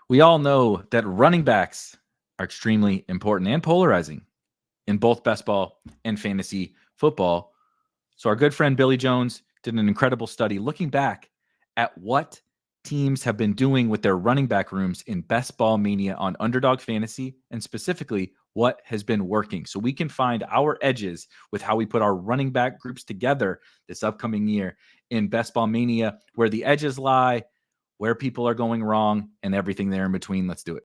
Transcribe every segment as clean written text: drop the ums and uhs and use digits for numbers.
We all know that running backs are extremely important and polarizing in both best ball and fantasy football. So our good friend Billy Jones did an incredible study looking back at what teams have been doing with their running back rooms in Best Ball Mania on Underdog Fantasy, and specifically what has been working. So we can find our edges with how we put our running back groups together this upcoming year in Best Ball Mania, where the edges lie, where people are going wrong, and everything there in between. Let's do it.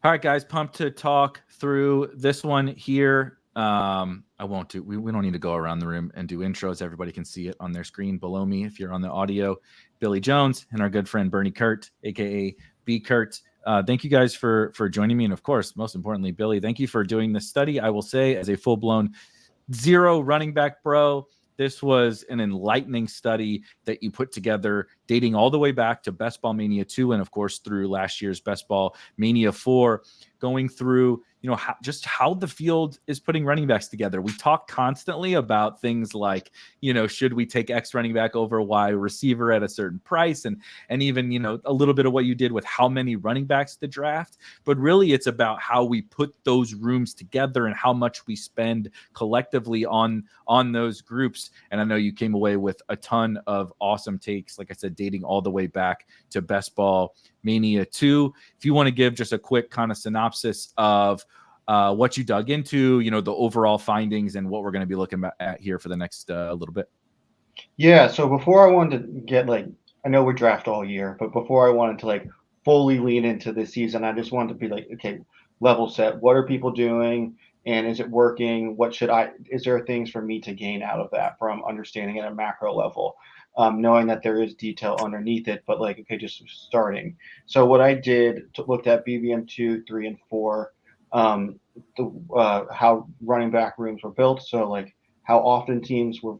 All right, guys, pumped to talk through this one here. I won't do, we don't need to go around the room and do intros. Everybody can see it on their screen below me. If you're on the audio, Billy Jones and our good friend Bernie Kirt, aka B Kirt. Thank you guys for joining me. And of course, most importantly, Billy, thank you for doing this study. I will say, as a full-blown zero running back bro, this was an enlightening study that you put together, dating all the way back to Best Ball Mania 2 and, of course, through last year's Best Ball Mania 4, going through, just how the field is putting running backs together. We talk constantly about things like, should we take X running back over Y receiver at a certain price, and even, a little bit of what you did with how many running backs to draft. But really, it's about how we put those rooms together and how much we spend collectively on those groups. And I know you came away with a ton of awesome takes, like I said, dating all the way back to Best Ball Mania 2. If you want to give just a quick kind of synopsis of what you dug into, the overall findings and what we're going to be looking at here for the next little bit. Yeah, so before I wanted to get I know we're draft all year, but before I wanted to fully lean into this season, I just wanted to be okay, level set. What are people doing? And is it working? Is there things for me to gain out of that from understanding at a macro level? Knowing that there is detail underneath it, but just starting. So what I did, looked at BBM 2, 3, and 4, how running back rooms were built. So how often teams were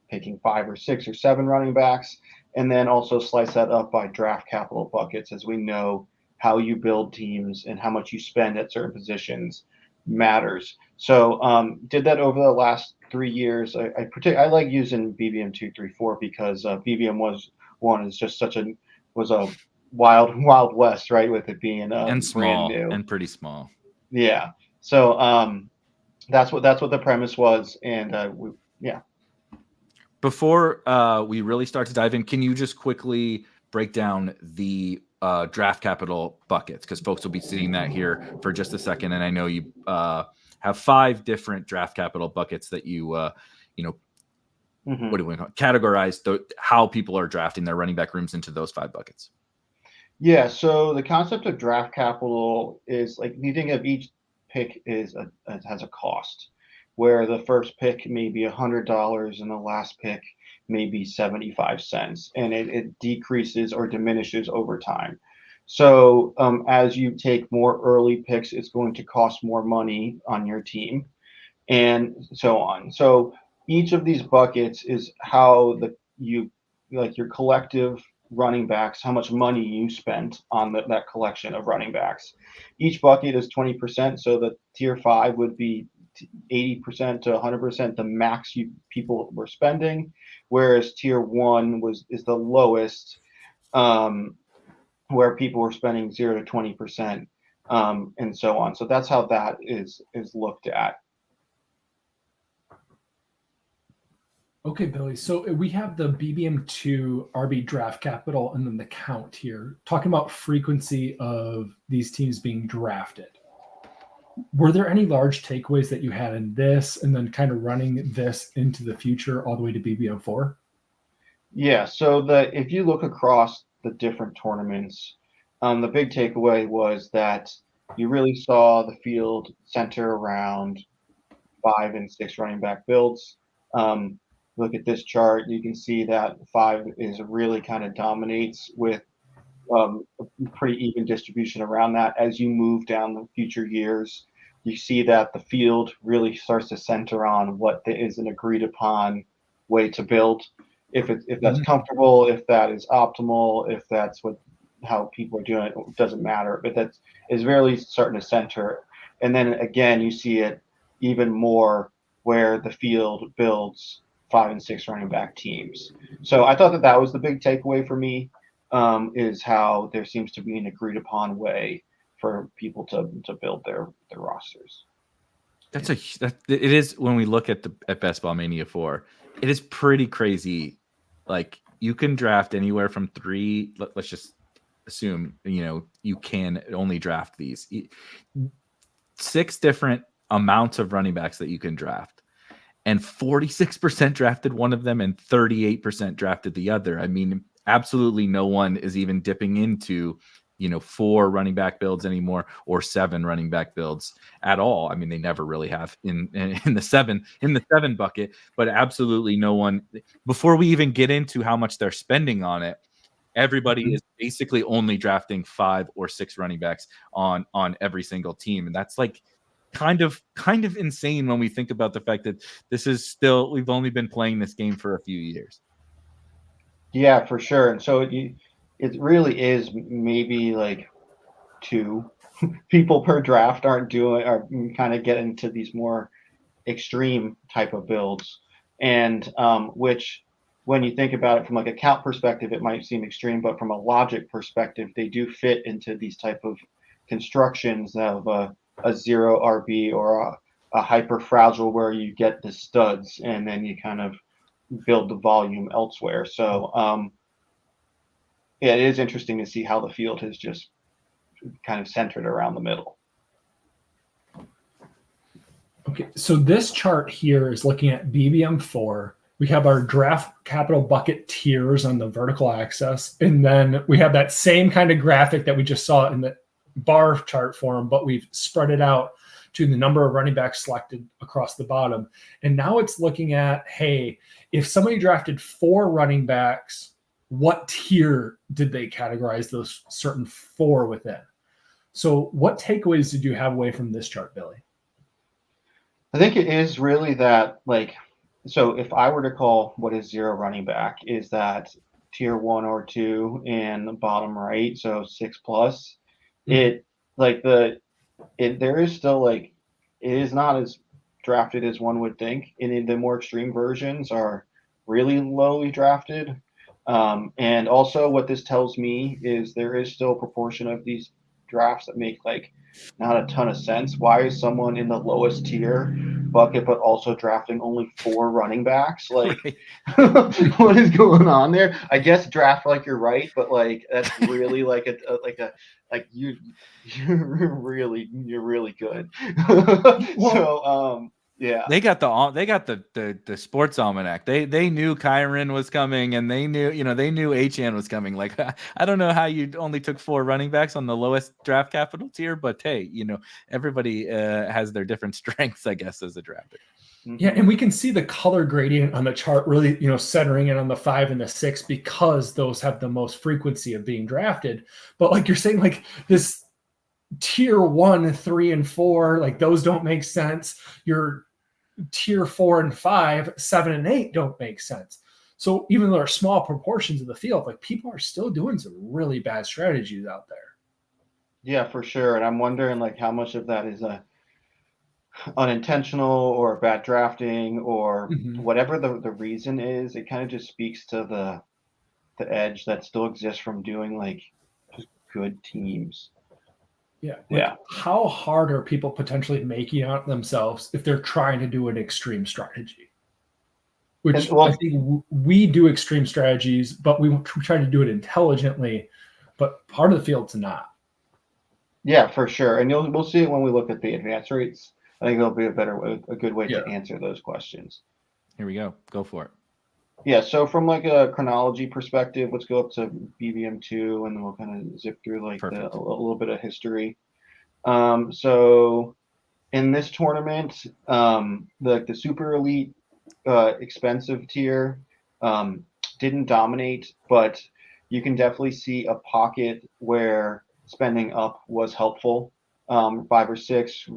picking 5 or 6 or 7 running backs, and then also slice that up by draft capital buckets, as we know how you build teams and how much you spend at certain positions matters. So did that over the last 3 years. I like using BBM 2, 3, 4 because BBM one is just was a wild west, right? With it being and small, brand new and pretty small. Yeah. So that's what the premise was, and yeah. Before we really start to dive in, can you just quickly break down the draft capital buckets? Because folks will be seeing that here for just a second, and I know you have 5 different draft capital buckets that you what do we call it? Categorize how people are drafting their running back rooms into those 5 buckets. Yeah. So the concept of draft capital is you think of each pick has a cost, where the first pick may be $100 and the last pick may be 75 cents, and it decreases or diminishes over time. So as you take more early picks, it's going to cost more money on your team, and so on. So each of these buckets is how your collective running backs, how much money you spent on that collection of running backs. Each bucket is 20%, so the tier 5 would be 80% to 100% the max people were spending, whereas tier 1 is the lowest, where people were spending 0 to 20%, and so on. So that's how that is looked at. Okay, Billy. So we have the BBM2 RB draft capital and then the count here, talking about frequency of these teams being drafted. Were there any large takeaways that you had in this, and then kind of running this into the future all the way to BBM4? Yeah. So if you look across the different tournaments, the big takeaway was that you really saw the field center around 5 and 6 running back builds. Look at this chart, you can see that 5 is really kind of dominates with a pretty even distribution around that. As you move down the future years, you see that the field really starts to center on what is an agreed upon way to build. if that's comfortable, if that is optimal, if that's how people are doing it, it doesn't matter. But that is really starting to center. And then again, you see it even more where the field builds 5 and 6 running back teams. So I thought that was the big takeaway for me, is how there seems to be an agreed upon way for people to build their rosters. It is, when we look at Best Ball Mania 4, it is pretty crazy. Like, you can draft anywhere from 3. Let's just assume, you can only draft these 6 different amounts of running backs that you can draft, and 46% drafted one of them and 38% drafted the other. I mean, absolutely no one is even dipping into 4 running back builds anymore, or 7 running back builds at all. I mean, they never really have in the 7 bucket, but absolutely no one. Before we even get into how much they're spending on it, everybody is basically only drafting 5 or 6 running backs on every single team, and that's like kind of insane when we think about the fact that we've only been playing this game for a few years. Yeah, for sure. And so it really is maybe like 2 people per draft are kind of getting to these more extreme type of builds, and which, when you think about it from like a count perspective, it might seem extreme, but from a logic perspective, they do fit into these type of constructions of a 0 RB or a hyper fragile, where you get the studs and then you kind of build the volume elsewhere. So yeah, it is interesting to see how the field has just kind of centered around the middle. Okay, so this chart here is looking at BBM4. We have our draft capital bucket tiers on the vertical axis, and then we have that same kind of graphic that we just saw in the bar chart form, but we've spread it out to the number of running backs selected across the bottom. And now it's looking at, hey, if somebody drafted 4 running backs, what tier did they categorize those certain 4 within? So what takeaways did you have away from this chart, Billy? I think it is really that, like, so if I were to call what is 0 running back, is that tier 1 or 2 in the bottom right, so 6+. There is still, like, it is not as drafted as one would think. And the more extreme versions are really lowly drafted. And also what this tells me is there is still a proportion of these drafts that make like not a ton of sense. Why is someone in the lowest tier bucket but also drafting only 4 running backs? Like, what is going on there? I guess draft like you're right, but like that's really like you're really good. So yeah, they got the sports almanac. They knew Kyron was coming, and they knew Achan was coming. Like, I don't know how you only took 4 running backs on the lowest draft capital tier, but hey, everybody has their different strengths, I guess, as a drafter. Yeah, and we can see the color gradient on the chart really, centering it on the 5 and the 6, because those have the most frequency of being drafted. But like you're saying, like this tier 1, 3, and 4, like those don't make sense. Your tier 4 and 5, 7 and 8 don't make sense. So even though there are small proportions of the field, like people are still doing some really bad strategies out there. Yeah, for sure. And I'm wondering like how much of that is unintentional or bad drafting or whatever the reason is. It kind of just speaks to the edge that still exists from doing like just good teams. Yeah. Like, how hard are people potentially making out themselves if they're trying to do an extreme strategy? Which I think we do extreme strategies, but we try to do it intelligently. But part of the field's not. Yeah, for sure. And we'll see it when we look at the advance rates. I think there'll be a good way to answer those questions. Here we go. Go for it. Yeah, so from like a chronology perspective, let's go up to BBM2, and then we'll kind of zip through like a little bit of history. So in this tournament, the super elite expensive tier didn't dominate, but you can definitely see a pocket where spending up was helpful. 5 or 6,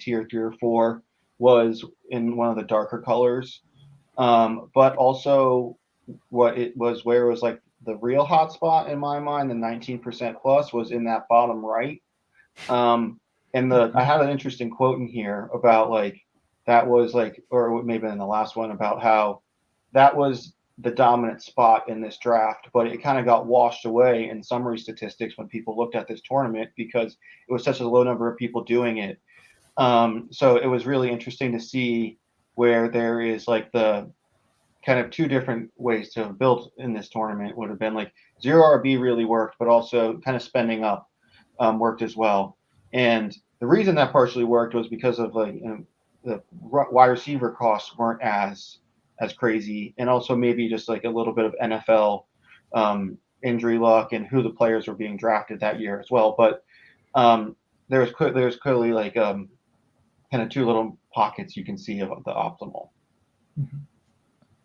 tier 3 or 4 was in one of the darker colors. But also what it was, where it was like the real hot spot in my mind, the 19% plus was in that bottom right. And I had an interesting quote in here about like that was like, or maybe in the last one, about how that was the dominant spot in this draft, but it kind of got washed away in summary statistics when people looked at this tournament because it was such a low number of people doing it. So it was really interesting to see where there is like the kind of two different ways to have built in this tournament would have been like zero RB really worked, but also kind of spending up worked as well. And the reason that partially worked was because of like the wide receiver costs weren't as crazy, and also maybe just like a little bit of NFL injury luck and who the players were being drafted that year as well. But there's clearly like kind of two little pockets you can see of the optimal.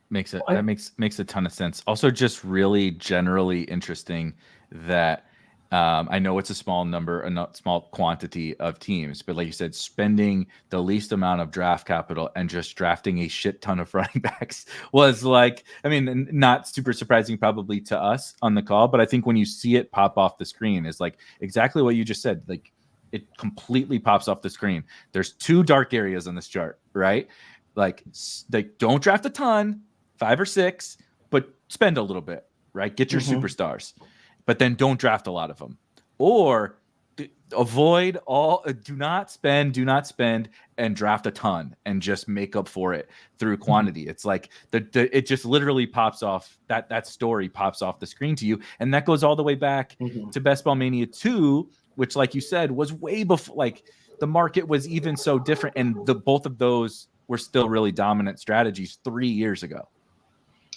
That makes a ton of sense. Also, just really generally interesting that I know it's a small number, a small quantity of teams, but like you said, spending the least amount of draft capital and just drafting a shit ton of running backs was like, I mean, not super surprising probably to us on the call, but I think when you see it pop off the screen is like exactly what you just said. Like it completely pops off the screen. There's two dark areas on this chart, right? Like don't draft a ton, 5 or 6, but spend a little bit, right? Get your superstars, but then don't draft a lot of them, or avoid all. Do not spend, and draft a ton, and just make up for it through quantity. It's like it just literally pops off. That story pops off the screen to you, and that goes all the way back to Best Ball Mania 2, which, like you said, was way before. Like the market was even so different, and both of those were still really dominant strategies 3 years ago.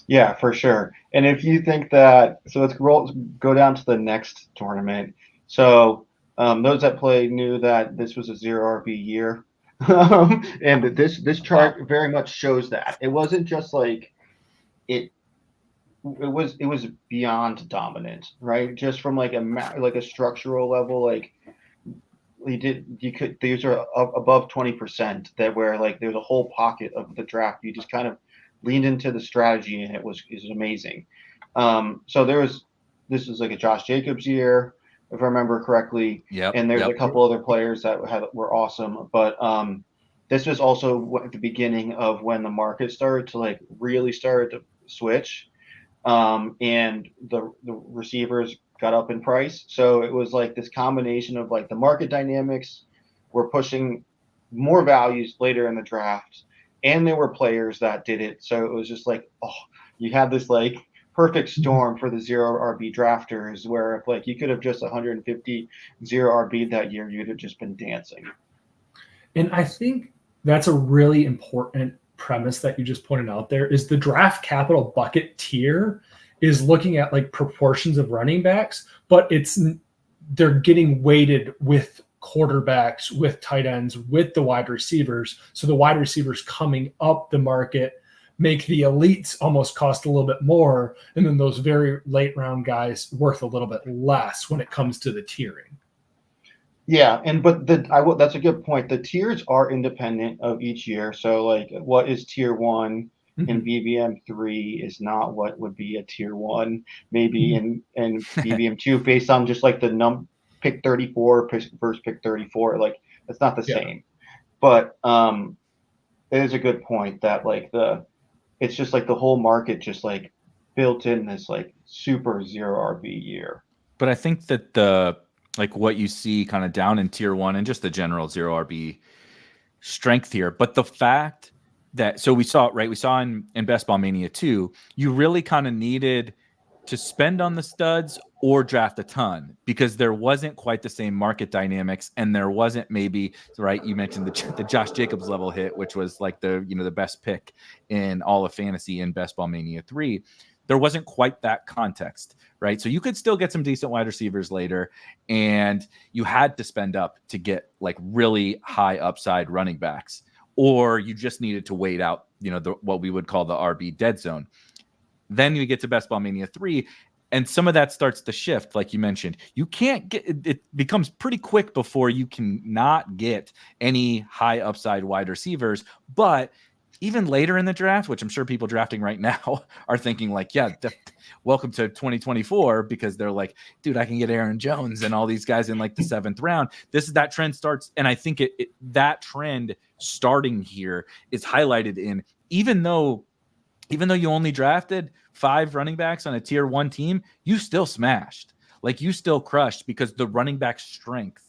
Yeah, for sure. And if you think that, so let's go down to the next tournament. So those that played knew that this was a zero RB year, and this chart very much shows that it wasn't just like it was beyond dominant, right? Just from like a structural level, like these are above 20% that where like there's a whole pocket of the draft you just kind of leaned into the strategy, and it was amazing. So this was like a Josh Jacobs year, if I remember correctly. Yeah. And there's a couple other players that were awesome, but this was also at the beginning of when the market started to switch, and the receivers got up in price. So it was like this combination of like the market dynamics were pushing more values later in the draft, and there were players that did it. So it was just like, you had this like perfect storm for the zero RB drafters, where if like you could have just 150 zero RB that year, you'd have just been dancing. And I think that's a really important premise that you just pointed out there, is the draft capital bucket tier is looking at like proportions of running backs, but they're getting weighted with quarterbacks, with tight ends, with the wide receivers. So the wide receivers coming up the market make the elites almost cost a little bit more, and then those very late round guys worth a little bit less when it comes to the tiering. Yeah, that's a good point. The tiers are independent of each year. So like what is tier 1 in BBM 3 is not what would be a tier 1 maybe in BBM 2, based on just like the pick 34 versus pick 34. Like it's not the same. But it is a good point that like it's just like the whole market just like built in this like super zero RB year. But I think that like what you see kind of down in tier 1 and just the general zero RB strength here, but the fact that, so we saw in Best Ball Mania 2, you really kind of needed to spend on the studs or draft a ton, because there wasn't quite the same market dynamics, and there wasn't maybe, right, you mentioned the Josh Jacobs level hit, which was like the best pick in all of fantasy in Best Ball Mania 3. There wasn't quite that context, right? So you could still get some decent wide receivers later, and you had to spend up to get like really high upside running backs, or you just needed to wait out, what we would call the RB dead zone. Then you get to Best Ball Mania 3, and some of that starts to shift. Like you mentioned, you can't get it becomes pretty quick before you can not get any high upside wide receivers, but even later in the draft, which I'm sure people drafting right now are thinking like, yeah, welcome to 2024, because they're like, dude, I can get Aaron Jones and all these guys in like the 7th round. That trend starts. And I think that trend starting here is highlighted in, even though you only drafted 5 running backs on a tier 1 team, you still smashed. Like, you still crushed, because the running back strength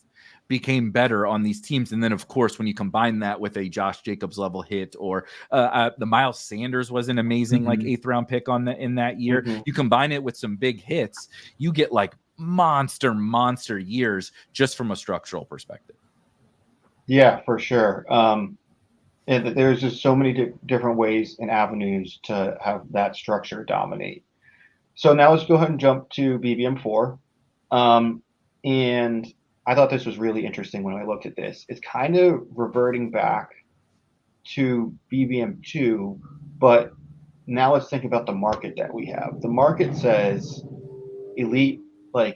became better on these teams. And then, of course, when you combine that with a Josh Jacobs level hit, or the Miles Sanders was an amazing like 8th round pick in that year. You combine it with some big hits, you get like monster years just from a structural perspective. Yeah, for sure. And there's just so many different ways and avenues to have that structure dominate. So now let's go ahead and jump to BBM4. And I thought this was really interesting when I looked at this. It's kind of reverting back to BBM2, but now let's think about the market that we have. The market says elite like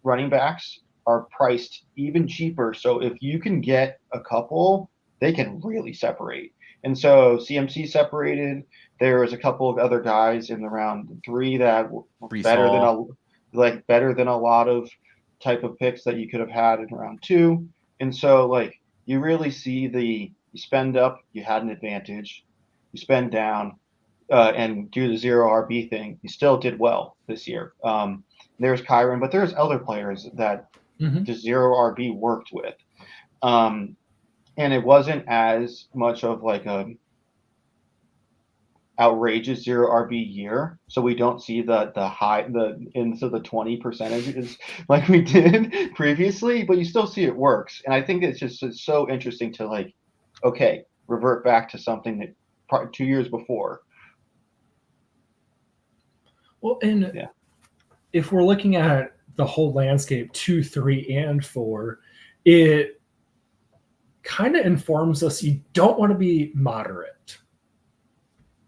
running backs are priced even cheaper. So if you can get a couple, they can really separate. And so CMC separated. There was a couple of other guys in the round 3 that were better than a lot of type of picks that you could have had in round 2. And so like you really see you spend up, you had an advantage. You spend down, and do the 0 RB thing, you still did well this year. There's Kyron, but there's other players that the 0 RB worked with. And it wasn't as much of like a outrageous 0 RB year. So we don't see the into the 20% like we did previously, but you still see it works. And I think it's so interesting to like, okay, revert back to something that 2 years before. Well, and if we're looking at the whole landscape 2, 3, and 4, it kind of informs us you don't want to be moderate,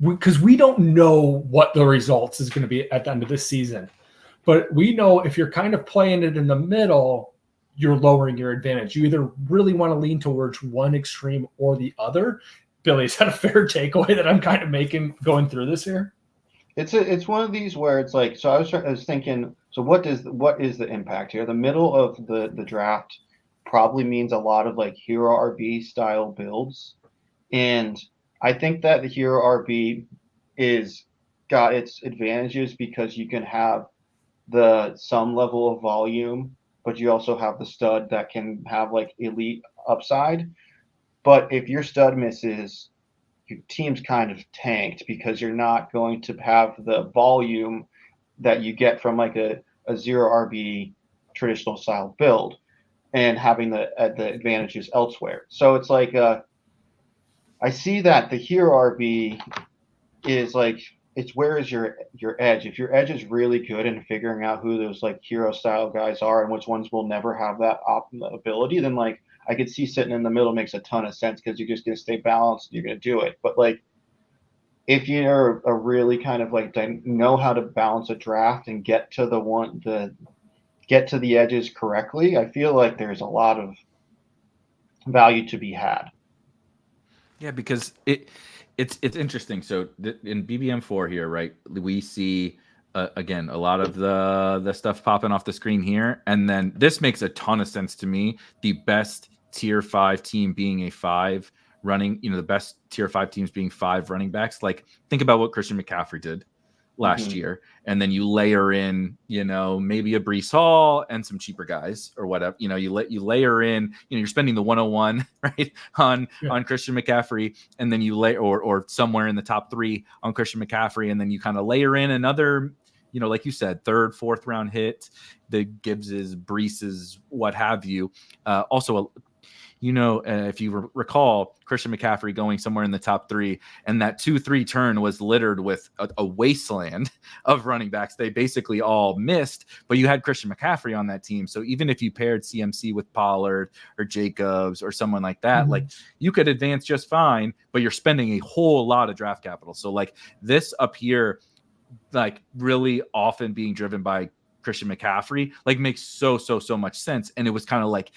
because we don't know what the results is going to be at the end of the season. But we know if you're kind of playing it in the middle, you're lowering your advantage. You either really want to lean towards one extreme or the other. Billy, is that a fair takeaway that I'm kind of making going through this here? It's one of these where it's like, so I was thinking, so what is the impact here? The middle of the draft probably means a lot of like hero RB style builds. And I think that the hero RB is got its advantages because you can have some level of volume, but you also have the stud that can have like elite upside. But if your stud misses, your team's kind of tanked, because you're not going to have the volume that you get from like a 0 RB traditional style build, and having the advantages elsewhere. So it's like I see that the hero RB is like, it's where is your edge? If your edge is really good in figuring out who those like hero style guys are and which ones will never have that ability, then like I could see sitting in the middle makes a ton of sense, because you're just going to stay balanced and you're going to do it. But like, if you're a really kind of like know how to balance a draft and get to the edges correctly, I feel like there's a lot of value to be had. Yeah, because it's interesting. So in BBM4 here, right, we see again a lot of the stuff popping off the screen here, and then this makes a ton of sense to me. The best tier 5 team being a 5 running, the best tier 5 teams being 5 running backs. Like, think about what Christian McCaffrey did last year, and then you layer in, maybe a Breece Hall and some cheaper guys or whatever. You layer in, you're spending the 101 right on Christian McCaffrey, and then you lay or somewhere in the top 3 on Christian McCaffrey, and then you kind of layer in another, like you said, 3rd, 4th round hit, the Gibbs's, Breece's, what have you. Also, if you recall, Christian McCaffrey going somewhere in the top 3, and that 2-3 turn was littered with a wasteland of running backs. They basically all missed, but you had Christian McCaffrey on that team. So even if you paired CMC with Pollard or Jacobs or someone like that, like, you could advance just fine, but you're spending a whole lot of draft capital. So like this up here, like really often being driven by Christian McCaffrey, like makes so much sense. And it was kind of like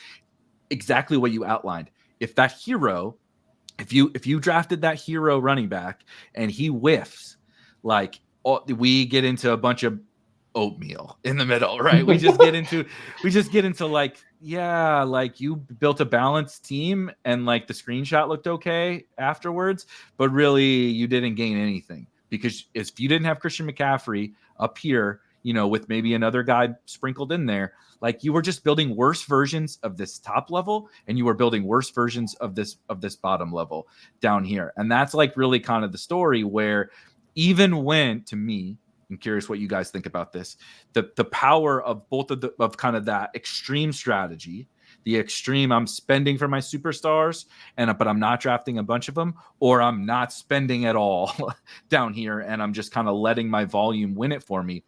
exactly what you outlined. If that hero if you drafted that hero running back and he whiffs, like we get into a bunch of oatmeal in the middle, right? we just get into like, yeah, like you built a balanced team and like the screenshot looked okay afterwards, but really you didn't gain anything, because if you didn't have Christian McCaffrey up here, with maybe another guy sprinkled in there, like you were just building worse versions of this top level, and you were building worse versions of this bottom level down here. And that's like really kind of the story, where even when, to me, I'm curious what you guys think about this, the power of both of kind of that extreme strategy, the extreme I'm spending for my superstars, but I'm not drafting a bunch of them, or I'm not spending at all down here and I'm just kind of letting my volume win it for me,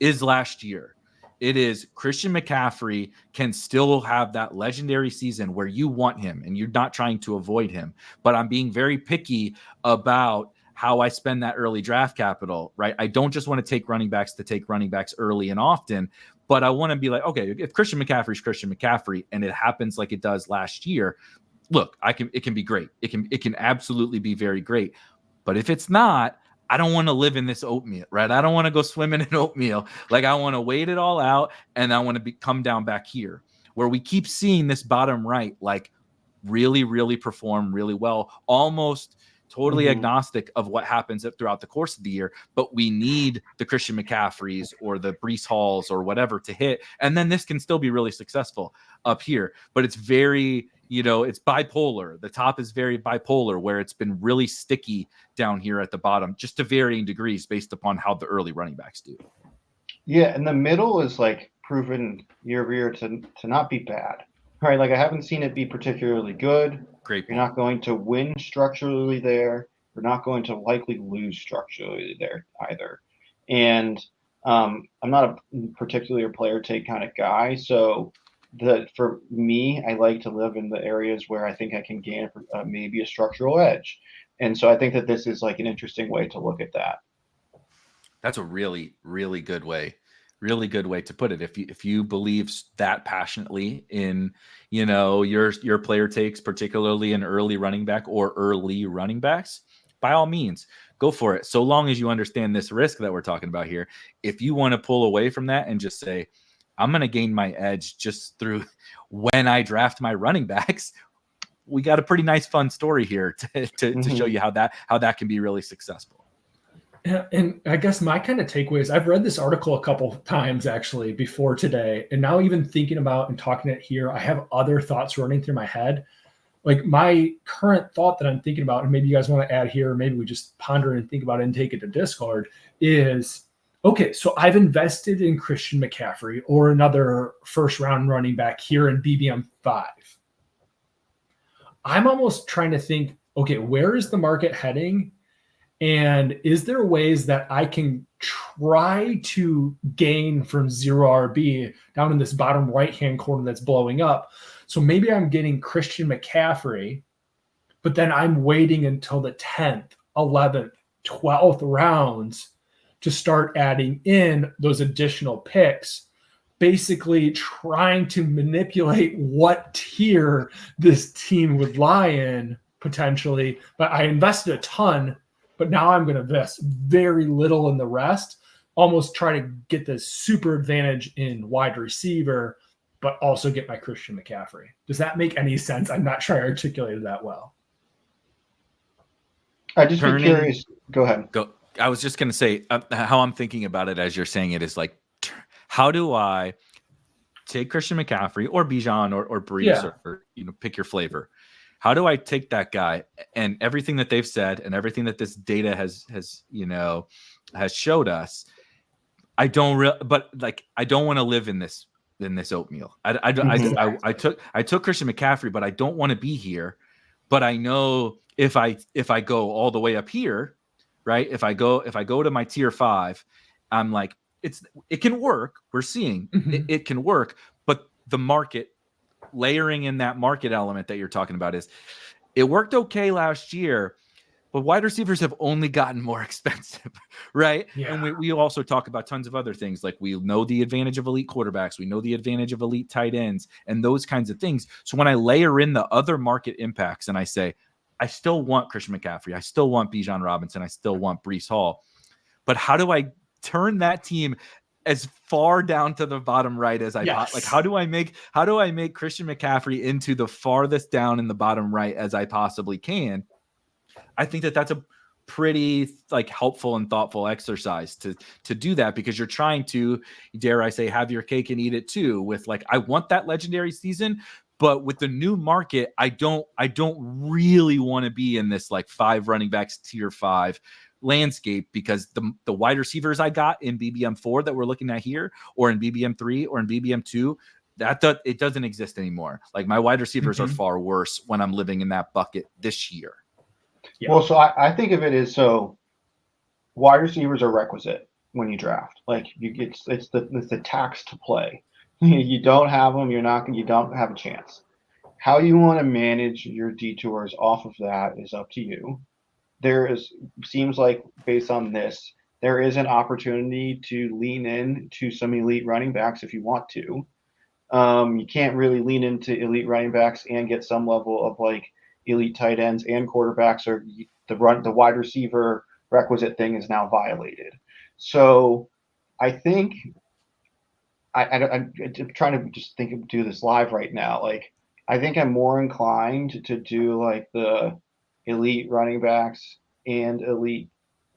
is last year. It is Christian McCaffrey can still have that legendary season where you want him and you're not trying to avoid him, but I'm being very picky about how I spend that early draft capital, right? I don't just want to take running backs early and often, but I want to be like, okay, if Christian McCaffrey's Christian McCaffrey and it happens like it does last year, look, it can be great. It can absolutely be very great. But if it's not, I don't want to live in this oatmeal, right? I don't want to go swimming in oatmeal. Like I want to wait it all out, and I want to come down back here where we keep seeing this bottom right, like really, really perform really well, almost totally agnostic of what happens throughout the course of the year. But we need the Christian McCaffreys or the Breece Halls or whatever to hit. And then this can still be really successful up here. But it's very, it's bipolar. The top is very bipolar, where it's been really sticky down here at the bottom, just to varying degrees based upon how the early running backs do. Yeah, and the middle is like proven year over year to not be bad. Right, like I haven't seen it be particularly good. Great. You're not going to win structurally there. You're not going to likely lose structurally there either. And I'm not a particularly a player take kind of guy. So for me, I like to live in the areas where I think I can gain maybe a structural edge. And so I think that this is like an interesting way to look at that. That's a really, really good way. Really good way to put it. If you believe that passionately in, your player takes, particularly an early running back or early running backs, by all means, go for it. So long as you understand this risk that we're talking about here. If you want to pull away from that and just say, I'm going to gain my edge just through when I draft my running backs, we got a pretty nice, fun story here to show you how that can be really successful. And I guess my kind of takeaway is I've read this article a couple of times actually before today. And now even thinking about and talking it here, I have other thoughts running through my head. Like my current thought that I'm thinking about, and maybe you guys want to add here, maybe we just ponder and think about it and take it to Discord, is, okay, so I've invested in Christian McCaffrey or another first round running back here in BBM 5. I'm almost trying to think, okay, where is the market heading? And is there ways that I can try to gain from 0 RB down in this bottom right-hand corner that's blowing up? So maybe I'm getting Christian McCaffrey, but then I'm waiting until the 10th, 11th, 12th rounds to start adding in those additional picks, basically trying to manipulate what tier this team would lie in potentially. But I invested a ton, but now I'm going to invest very little in the rest, almost try to get this super advantage in wide receiver, but also get my Christian McCaffrey. Does that make any sense? I'm not sure I articulated that well. I just be curious. Go ahead. I was just going to say how I'm thinking about it as you're saying it is like, how do I take Christian McCaffrey or Bijan or Breece or pick your flavor? How do I take that guy and everything that they've said and everything that this data has showed us? I don't want to live in this oatmeal. I took Christian McCaffrey, but I don't want to be here. But I know if I go all the way up here, right? If I go to my tier 5, I'm like, it can work. We're seeing it can work, but the market, layering in that market element that you're talking about, is it worked okay last year, but wide receivers have only gotten more expensive, right? Yeah. And we also talk about tons of other things. Like we know the advantage of elite quarterbacks. We know the advantage of elite tight ends and those kinds of things. So when I layer in the other market impacts and I say, I still want Christian McCaffrey. I still want Bijan Robinson. I still want Breece Hall. But how do I turn that team as far down to the bottom right as I like? How do I make Christian McCaffrey into the farthest down in the bottom right as I possibly can? I think that that's a pretty like helpful and thoughtful exercise to do that, because you're trying to, dare I say, have your cake and eat it too, with like, I want that legendary season, but with the new market, I don't really want to be in this like 5 running backs tier 5 landscape, because the wide receivers I got in BBM 4 that we're looking at here, or in BBM 3 or in BBM 2, it doesn't exist anymore. Like, my wide receivers are far worse when I'm living in that bucket this year. Yeah. Well, so I think of it as, so wide receivers are requisite when you draft. Like, it's the tax to play. You don't have them, you don't have a chance. How you want to manage your detours off of that is up to you. Seems like, based on this, there is an opportunity to lean in to some elite running backs if you want to. You can't really lean into elite running backs and get some level of like elite tight ends and quarterbacks, or the wide receiver requisite thing is now violated. So I think I'm trying to just do this live right now. Like, I think I'm more inclined to do like the elite running backs and elite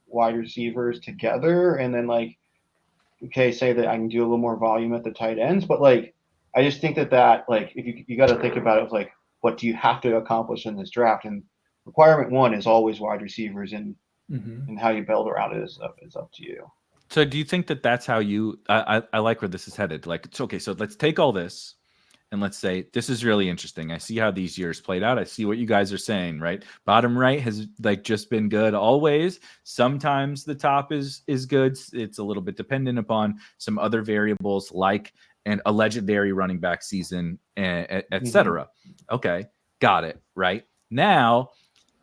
wide receivers together, and then like, okay, say that I can do a little more volume at the tight ends. But like, I just think that like, if you got to think about it, like, what do you have to accomplish in this draft? And requirement 1 is always wide receivers, and how you build around it is up to you. So do you think that that's how you, I like where this is headed. Like, it's okay. So let's take all this and let's say, this is really interesting. I see how these years played out. I see what you guys are saying, right? Bottom right has like just been good always. Sometimes the top is good. It's a little bit dependent upon some other variables, like a legendary running back season, et cetera. Okay. Got it. Right now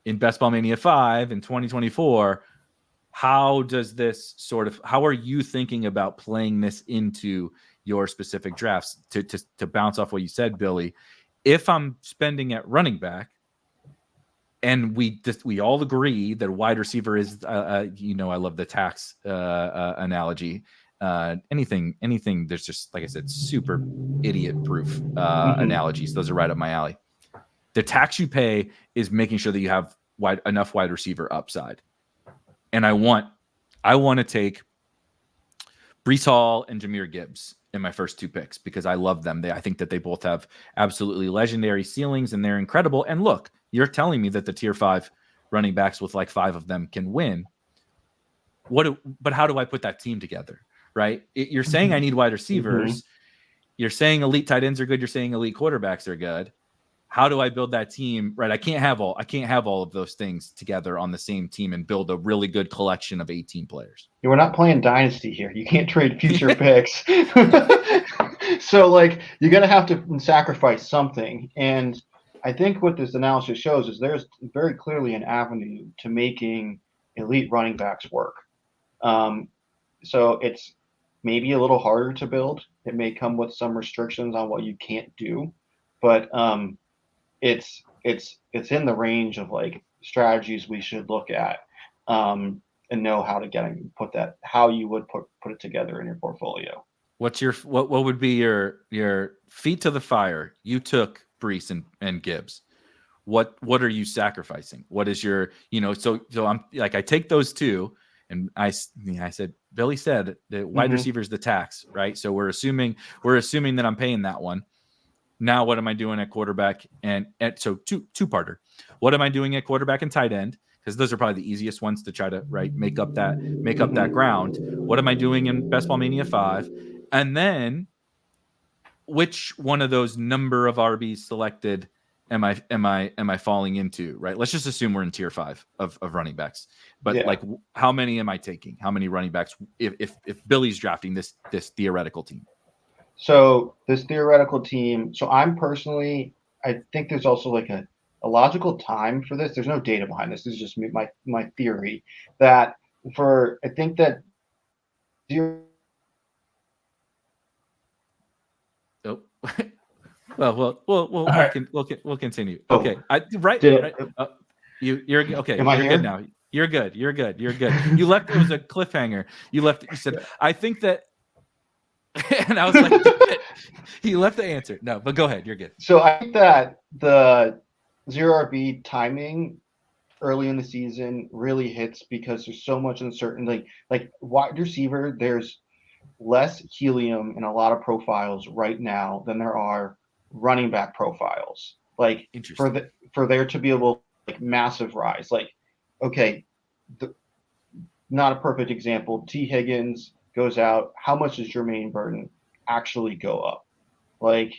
in Best Ball Mania 5 in 2024, how are you thinking about playing this into your specific drafts? To bounce off what you said, Billy, if I'm spending at running back, and we all agree that wide receiver is, I love the tax analogy. Anything there's just, like I said, super idiot proof analogies. Those are right up my alley. The tax you pay is making sure that you have enough wide receiver upside. And I want to take Breece Hall and Jahmyr Gibbs in my first 2 picks, because I love them. I think that they both have absolutely legendary ceilings, and they're incredible. And look, you're telling me that the tier 5 running backs with like 5 of them can win. But how do I put that team together? Right? You're saying I need wide receivers. You're saying elite tight ends are good. You're saying elite quarterbacks are good. How do I build that team? Right. I can't have all of those things together on the same team and build a really good collection of 18 players. We're not playing Dynasty here. You can't trade future picks. So like, you're going to have to sacrifice something. And I think what this analysis shows is there's very clearly an avenue to making elite running backs work. So it's maybe a little harder to build. It may come with some restrictions on what you can't do, but it's in the range of like strategies we should look at, and know how to how you would put it together in your portfolio. What would be your feet to the fire? You took Breece and Gibbs. What are you sacrificing? What is your, so I'm like, I take those 2, and I said, Billy said that wide receiver is the tax, right? So we're assuming that I'm paying that one. Now, what am I doing at quarterback? So two-parter. What am I doing at quarterback and tight end? Because those are probably the easiest ones to try to make up that ground. What am I doing in Best Ball Mania 5? And then, which one of those number of RBs selected am I falling into? Right. Let's just assume we're in tier 5 of running backs. But like, how many am I taking? How many running backs if Billy's drafting this theoretical team? So this theoretical team, I think there's also like a logical time for this. There's no data behind this. This is just my theory that I think that well, we'll continue. Okay. You're okay. Am I You're here? good now. You're good. You're good. You're good. You left. It was a cliffhanger. You left. You said, "I think that," and I was like, "He left the answer." No, but go ahead. You're good. So I think that the 0 RB timing early in the season really hits because there's so much uncertainty. Like wide receiver, there's less helium in a lot of profiles right now than there are running back profiles. Like for there to be able like massive rise. Like, okay, not a perfect example. T. Higgins goes out. How much does Jermaine Burton actually go up? Like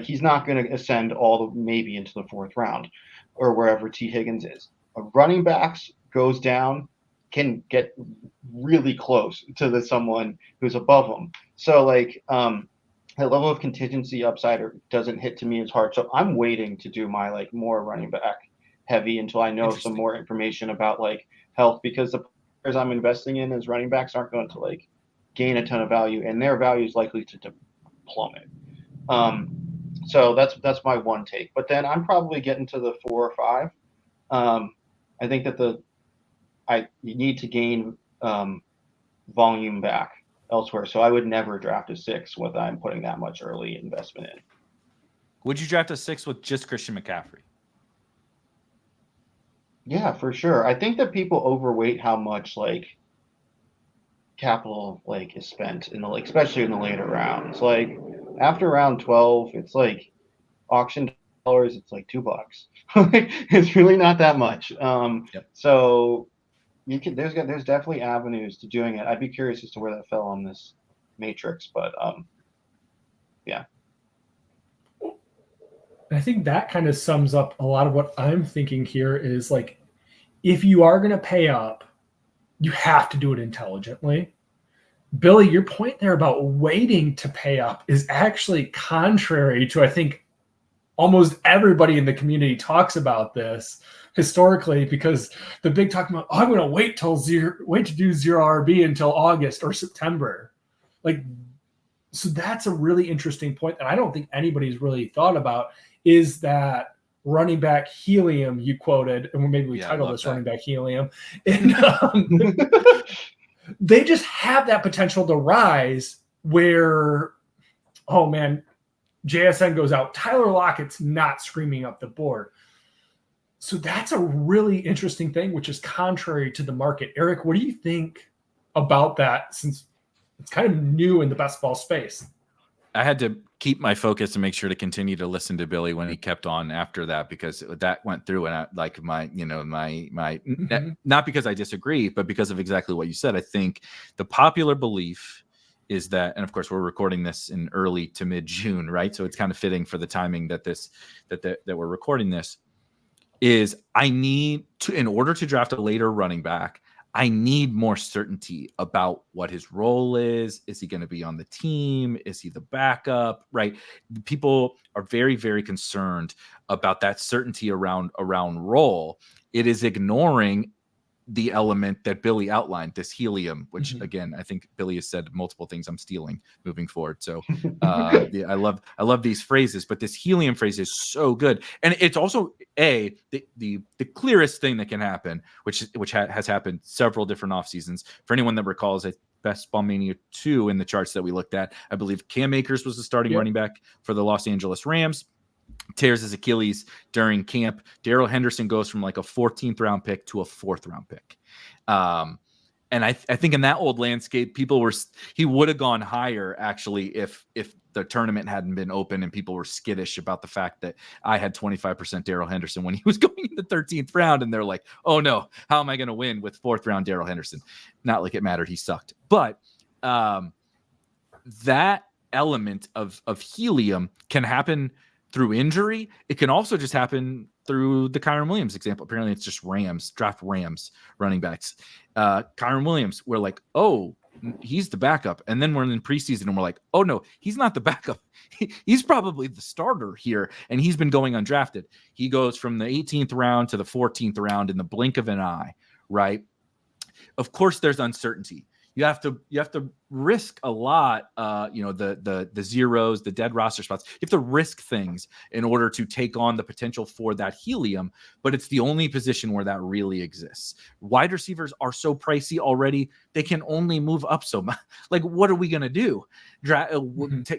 he's not going to ascend all the maybe into the 4th round or wherever T. Higgins is. A running backs goes down, can get really close to someone who's above them. So like that level of contingency upside doesn't hit to me as hard. So I'm waiting to do my like more running back heavy until I know some more information about like health, because the players I'm investing in as running backs aren't going to like gain a ton of value, and their value is likely to plummet. So that's my one take. But then I'm probably getting to the 4 or 5. I think that you need to gain volume back elsewhere. So I would never draft a 6 when I'm putting that much early investment in. Would you draft a 6 with just Christian McCaffrey? Yeah, for sure. I think that people overweight how much like capital like is spent in the like, especially in the later rounds. Like after round 12, it's like auction dollars. It's like $2. It's really not that much. So you can there's definitely avenues to doing it. I'd be curious as to where that fell on this matrix, but yeah. I think that kind of sums up a lot of what I'm thinking here is like, if you are going to pay up, you have to do it intelligently. Billy, your point there about waiting to pay up is actually contrary to, I think, almost everybody in the community talks about this historically, because the big talking about, I'm going to wait to do 0 RB until August or September. Like, so that's a really interesting point that I don't think anybody's really thought about, is that running back helium you quoted, and maybe we title this running back helium. And they just have that potential to rise where, oh man, JSN goes out, Tyler Lockett's not screaming up the board. So that's a really interesting thing, which is contrary to the market. Erik, what do you think about that, since it's kind of new in the best ball space? I had to keep my focus and make sure to continue to listen to Billy when he kept on after that, because that went through, and not because I disagree, but because of exactly what you said. I think the popular belief is that, and of course we're recording this in early to mid June, right? So it's kind of fitting for the timing that we're recording this, is I need to, in order to draft a later running back, I need more certainty about what his role is. Is he going to be on the team? Is he the backup? Right? People are very, very concerned about that certainty around role. It is ignoring the element that Billy outlined, this helium, which again, I think Billy has said multiple things I'm stealing moving forward. So I love these phrases, but this helium phrase is so good. And it's also the clearest thing that can happen, which has happened several different off seasons. For anyone that recalls it, best Ball Mania 2 in the charts that we looked at, I believe Cam Akers was the starting running back for the Los Angeles Rams. Tears his Achilles during camp. Darrell Henderson goes from like a 14th round pick to a 4th round pick. And I think in that old landscape, he would have gone higher actually if the tournament hadn't been open and people were skittish about the fact that I had 25% Darrell Henderson when he was going in the 13th round. And they're like, oh no, how am I going to win with 4th round Darrell Henderson? Not like it mattered. He sucked. But that element of helium can happen through injury. It can also just happen through the Kyren Williams example. Apparently it's just draft Rams running backs. Kyren Williams, we're like, oh, he's the backup. And then we're in preseason and we're like, oh no, he's not the backup. He's probably the starter here. And he's been going undrafted. He goes from the 18th round to the 14th round in the blink of an eye, right? Of course there's uncertainty. you have to risk a lot, the zeros, the dead roster spots. You have to risk things in order to take on the potential for that helium, but it's the only position where that really exists. Wide receivers are so pricey already, they can only move up so much. Like, what are we going to do?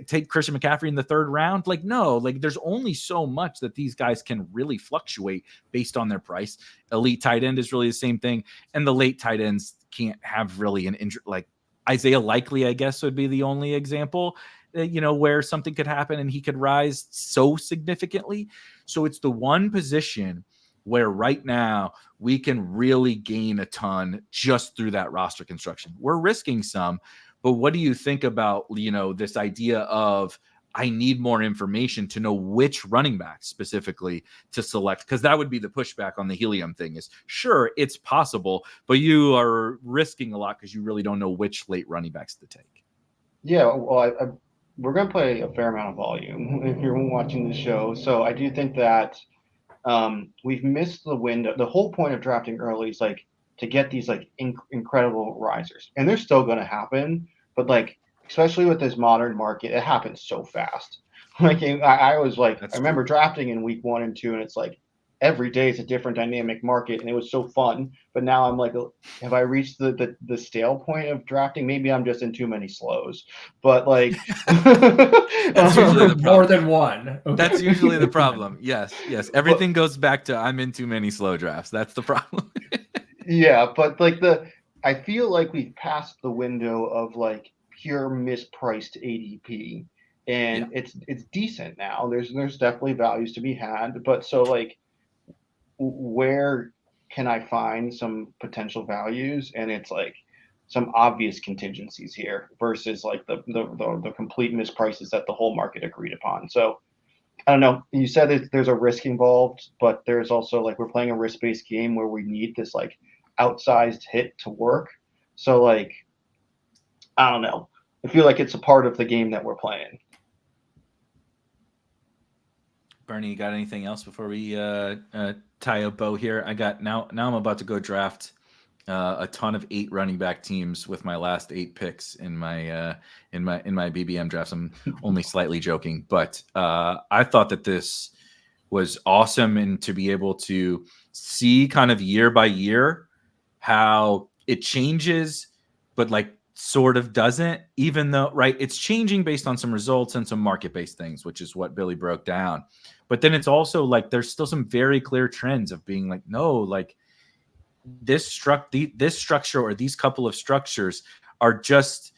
Take Christian McCaffrey in the 3rd round? Like, no, like there's only so much that these guys can really fluctuate based on their price. Elite tight end is really the same thing. And the late tight ends can't have really an injury. Like Isaiah Likely, I guess, would be the only example, where something could happen and he could rise so significantly. So it's the one position where right now we can really gain a ton just through that roster construction. We're risking some, but what do you think about, this idea of I need more information to know which running back specifically to select? Because that would be the pushback on the helium thing is, sure, it's possible, but you are risking a lot because you really don't know which late running backs to take. Yeah, well, we're going to play a fair amount of volume if you're watching the show. So I do think that we've missed the window. The whole point of drafting early is like to get these like incredible risers, and they're still going to happen, but like, especially with this modern market, it happens so fast. Like I was like, I remember drafting in week 1 and 2, and it's like every day is a different dynamic market, and it was so fun. But now I'm like, have I reached the stale point of drafting? Maybe I'm just in too many slows. But like, that's usually the problem. More than one. Okay. That's usually the problem. Yes. Everything goes back to I'm in too many slow drafts. That's the problem. Yeah, but like I feel like we've passed the window of like pure mispriced ADP, and it's decent now. There's definitely values to be had, but so like, where can I find some potential values? And it's like some obvious contingencies here versus like the complete misprices that the whole market agreed upon. So I don't know. You said that there's a risk involved, but there's also like we're playing a risk-based game where we need this like outsized hit to work. So like, I don't know. I feel like it's a part of the game that we're playing. Bernie, you got anything else before we tie a bow here? I got now I'm about to go draft a ton of 8 running back teams with my last 8 picks in my BBM drafts. I'm only slightly joking, but I thought that this was awesome, and to be able to see kind of year by year how it changes, but like sort of doesn't, even though, right, it's changing based on some results and some market-based things, which is what Billy broke down. But then it's also like there's still some very clear trends of being like, no, like this structure or these couple of structures are just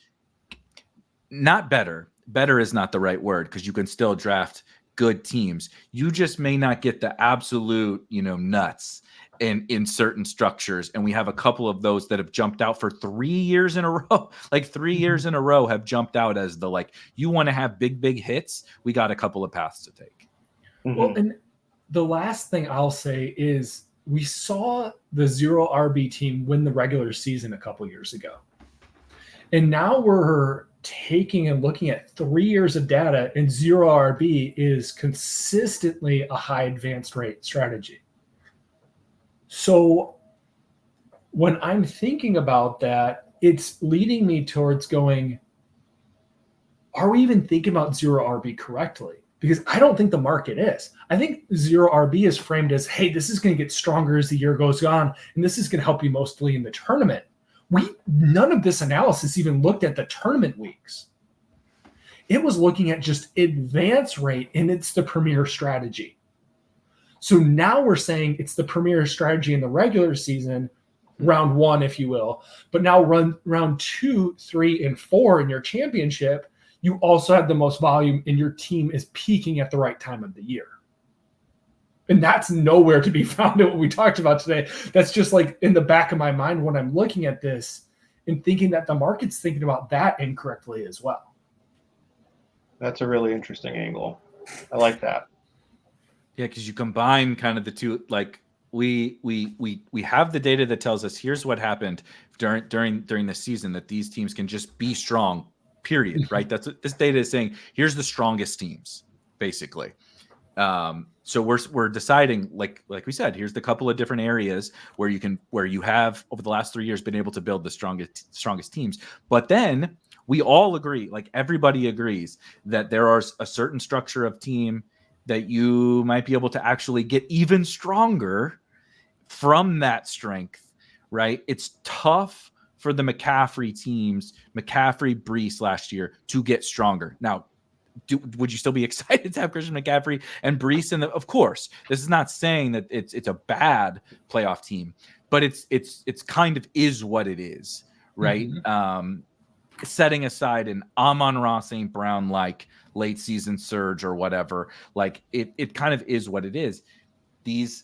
not better. Better is not the right word, because you can still draft good teams. You just may not get the absolute, nuts in certain structures. And we have a couple of those that have jumped out for 3 years in a row. Like 3 years in a row have jumped out as the, like, you want to have big hits. We got a couple of paths to take. Mm-hmm. Well, and the last thing I'll say is we saw the 0 RB team win the regular season a couple years ago. And now we're taking and looking at 3 years of data, and 0 RB is consistently a high advanced rate strategy. So when I'm thinking about that, it's leading me towards going, are we even thinking about 0 RB correctly? Because I don't think the market is. I think 0 RB is framed as, hey, this is going to get stronger as the year goes on, and this is going to help you mostly in the tournament. None of this analysis even looked at the tournament weeks. It was looking at just advance rate, and it's the premier strategy. So now we're saying it's the premier strategy in the regular season, round 1, if you will. But now round 2, 3, and 4 in your championship, you also have the most volume, and your team is peaking at the right time of the year. And that's nowhere to be found in what we talked about today. That's just like in the back of my mind when I'm looking at this and thinking that the market's thinking about that incorrectly as well. That's a really interesting angle. I like that. Yeah, because you combine kind of the two. Like we have the data that tells us here's what happened during the season, that these teams can just be strong. Period. Right. That's what this data is saying. Here's the strongest teams, basically. So we're deciding, like we said, here's the couple of different areas where you have over the last 3 years been able to build the strongest teams. But then we all agree, like everybody agrees, that there are a certain structure of team that you might be able to actually get even stronger from that strength, right? It's tough for the McCaffrey teams, McCaffrey, Brees last year, to get stronger. Now, would you still be excited to have Christian McCaffrey and Brees? And of course, this is not saying that it's a bad playoff team, but it's kind of is what it is, right? Mm-hmm. Setting aside an Amon-Ra St. Brown like late season surge or whatever, like it kind of is what it is. These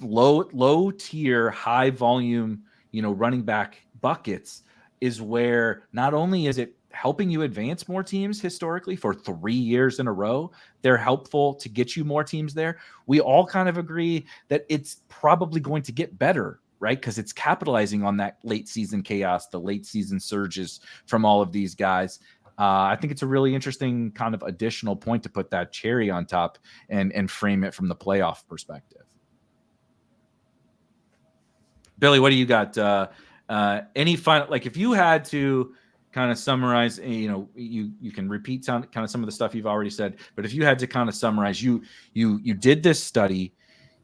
low tier, high volume, running back buckets is where not only is it helping you advance more teams historically for 3 years in a row, they're helpful to get you more teams there. We all kind of agree that it's probably going to get better, right? Because it's capitalizing on that late season chaos, the late season surges from all of these guys. I think it's a really interesting kind of additional point to put that cherry on top and frame it from the playoff perspective. Billy, what do you got? Any final, like if you had to kind of summarize, you can repeat some of the stuff you've already said, but if you had to kind of summarize, you did this study,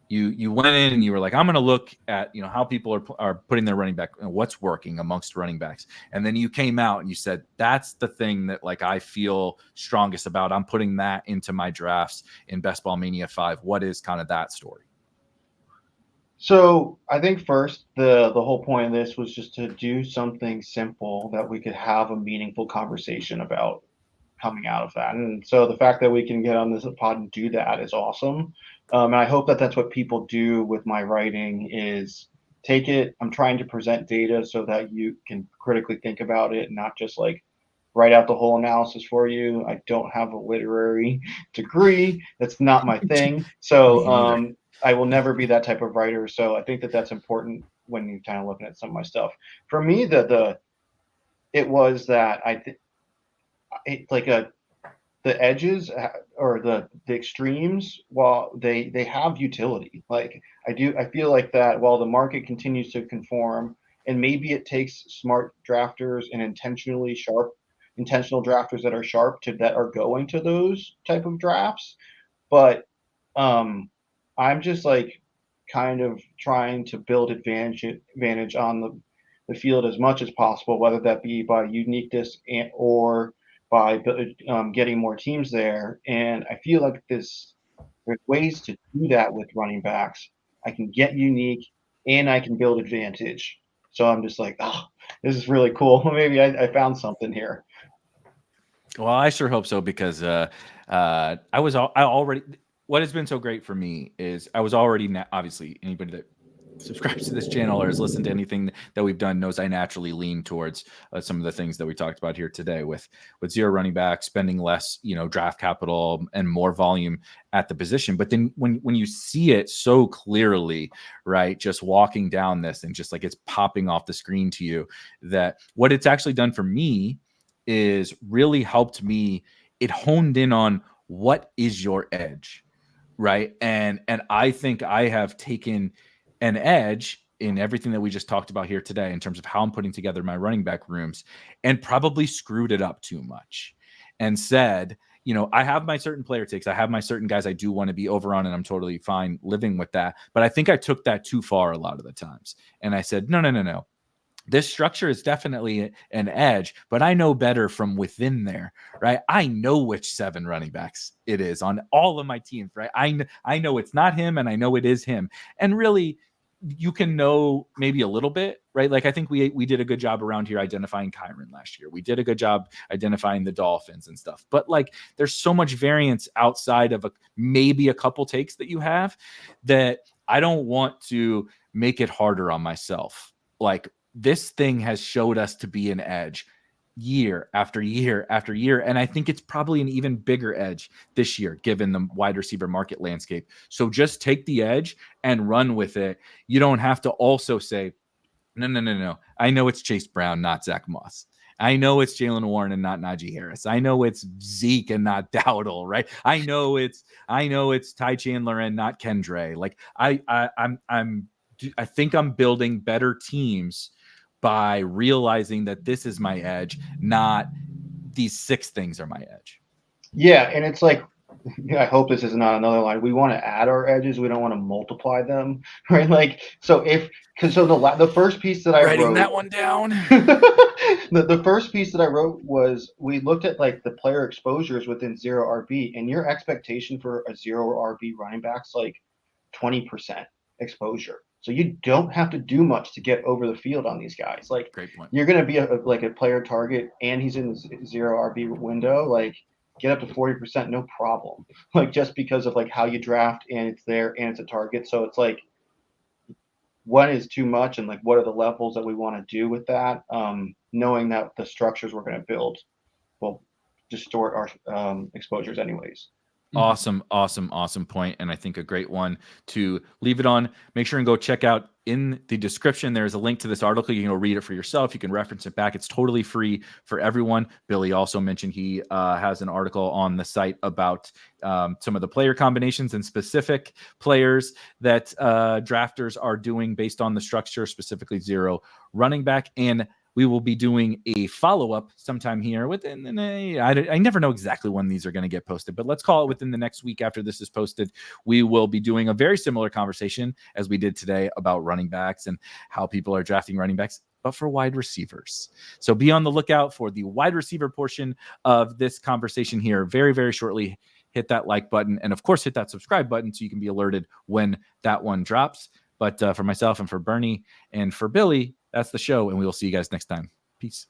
you went in and you were like, I'm going to look at, how people are putting their running back, what's working amongst running backs. And then you came out and you said, that's the thing that like, I feel strongest about. I'm putting that into my drafts in Best Ball Mania 5. What is kind of that story? So I think first, the whole point of this was just to do something simple that we could have a meaningful conversation about coming out of that. And so the fact that we can get on this pod and do that is awesome. And I hope that that's what people do with my writing is take it. I'm trying to present data so that you can critically think about it, not just like write out the whole analysis for you. I don't have a literary degree. That's not my thing. So I will never be that type of writer. So I think that that's important when you're kind of looking at some of my stuff. For me, it was that the edges or the extremes, while they have utility. Like I feel like that while the market continues to conform, and maybe it takes smart drafters and intentional drafters that are sharp that are going to those type of drafts. But I'm just like kind of trying to build advantage on the field as much as possible, whether that be by uniqueness or by getting more teams there. And I feel like there's ways to do that with running backs. I can get unique and I can build advantage. So I'm just like, oh, this is really cool. Maybe I found something here. Well, I sure hope so, because what has been so great for me is I was already, obviously anybody that subscribes to this channel or has listened to anything that we've done knows I naturally lean towards some of the things that we talked about here today with zero running back, spending less, draft capital and more volume at the position. But then when you see it so clearly, right, just walking down this and just like it's popping off the screen to you, that what it's actually done for me is really helped me. It honed in on what is your edge, right? And I think I have taken an edge in everything that we just talked about here today in terms of how I'm putting together my running back rooms, and probably screwed it up too much and said, I have my certain player takes. I have my certain guys I do want to be over on, and I'm totally fine living with that. But I think I took that too far a lot of the times. And I said, no. This structure is definitely an edge, but I know better from within there, right? I know which 7 running backs it is on all of my teams, right? I know it's not him, and I know it is him. And really, you can know maybe a little bit, right? Like I think we did a good job around here identifying Kyron last year. We did a good job identifying the Dolphins and stuff. But like there's so much variance outside of maybe a couple takes that you have, that I don't want to make it harder on myself. Like, this thing has showed us to be an edge year after year after year. And I think it's probably an even bigger edge this year, given the wide receiver market landscape. So just take the edge and run with it. You don't have to also say, no. I know it's Chase Brown, not Zach Moss. I know it's Jalen Warren and not Najee Harris. I know it's Zeke and not Dowdle, right? I know it's Ty Chandler and not Kendre. Like I think I'm building better teams by realizing that this is my edge, not these 6 things are my edge. Yeah, and it's like, I hope this is not another line. We want to add our edges. We don't want to multiply them, right? Like, so the first piece that I writing wrote, that one down. the first piece that I wrote was we looked at like the player exposures within 0 RB, and your expectation for a 0 RB running back's like 20% exposure. So you don't have to do much to get over the field on these guys. Like, great point. You're going to be a player target, and he's in the 0 RB window. Like, get up to 40%, no problem. Like, just because of like how you draft, and it's there, and it's a target. So it's like, what is too much, and like what are the levels that we want to do with that? Knowing that the structures we're going to build will distort our exposures anyways. Awesome point, and I think a great one to leave it on. Make sure and go check out in the description. There's a link to this article. You can go read it for yourself. You can reference it back. It's totally free for everyone. Billy also mentioned he has an article on the site about some of the player combinations and specific players that drafters are doing based on the structure, specifically 0 running back. And we will be doing a follow-up sometime here within I never know exactly when these are going to get posted, but let's call it within the next week after this is posted. We will be doing a very similar conversation as we did today about running backs and how people are drafting running backs, but for wide receivers. So be on the lookout for the wide receiver portion of this conversation here very, very shortly. Hit that like button, and of course, hit that subscribe button so you can be alerted when that one drops. But for myself and for Bernie and for Billy, that's the show, and we will see you guys next time. Peace.